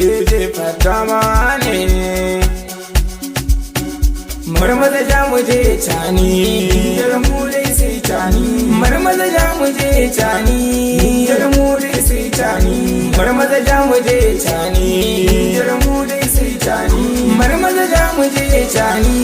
jeje fadama ne marmaza ja mu je cani yar mu dai sai cani marmaza ja mu je cani yar mu dai sai cani marmaza ja mu je cani yar mu dai sai cani marmaza ja mu je cani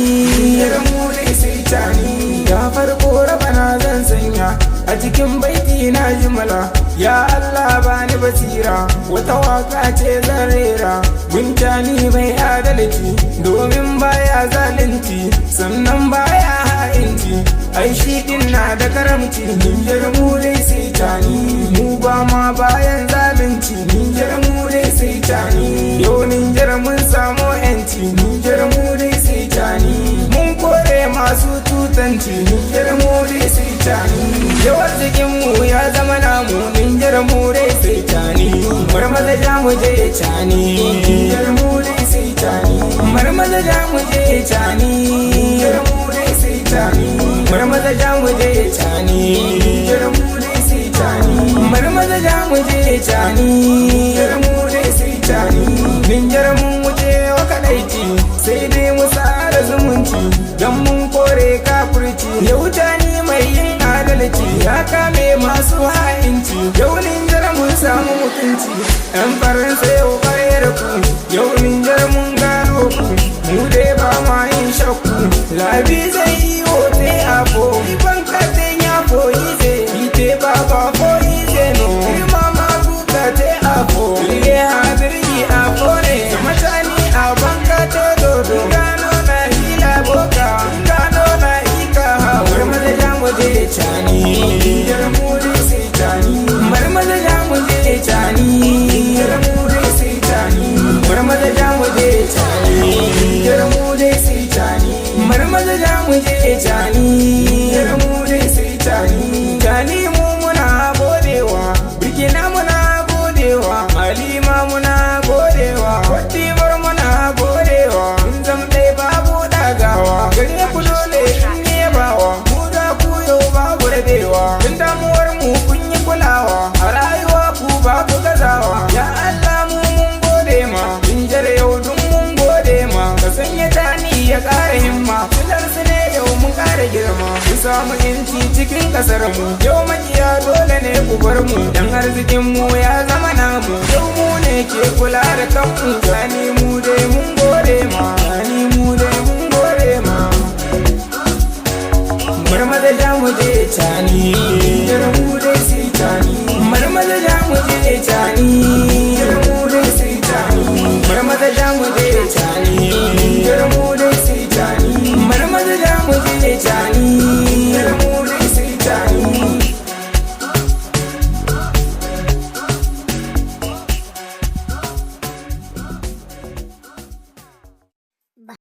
yar mu dai sai cani da farko rabana zan sanya a cikin baiti na jimala ya Allah bani basira wata waka ce zan rera guntani mai adalci domin baya zalunci sannan baya ha'inci ai shi din na da karamci ninjar mu dai sai tani mu ba ma bayan zalunci ninjar mu dai sai tani yau ninjar mun samu yanci ninjar mu dai sai tani mun kore masu tutanci ninjar mu dai sai tani yawar cikin mu ya zama namu ninjar mu dai sai tani marmaza ja mu je tani ninjar mu dai sai tani marmaza ja mu je tani ninjar mu dai sai tani marmaza ja mu je tani ninjar mu dai sai tani marmaza ja mu je tani ninjar mu dai sai tani ninjar mun wuce wa kadaici sai dai mu tsara zumunci dan mun kore kafirci yau tani mai yin adalci ya kame masu ha'inci yau ninjar mun samu mutunci yan faransa yau bayar ku yau ninjar mun gano ku mu dai ba ma yin shakku labi zai yi hote afo ifan katen ya foyi ze ite baba foyi ze no irma ma kuka te afo ile habirgi afo ne matani a banka to dodo gano na hila boka gano na ika hawa maza jamu je cani ninjar mu dai sai cani marmaza jamu je cani ninjar mu dai sai cani marmaza jamu je cani ninjar mu dai sai cani marmaza jamu je cani ninjar mu dai sai cani cani mu muna godewa bikina muna godewa halima muna godewa kwatibar muna godewa mun zam dai babu dagawa gare ku dole in ne bawa mu za ku yau babu rabewa tun damuwar mu kun yi kulawa a rayuwa ku ba ku gazawa ya Allah mu mun gode ma in jare yau dun mun gode ma ka sanya tani ya ƙara himma fitar su ne yau mun ƙara girma ku samu yanci cikin ƙasar mu yau makiya dole ne ku bar mu dan arzikin mu ya zama namu yau mu ne ke kula da kanmu tani mu dai mun gode ma tani mu dai mun gode ma marmaza ja mu je tani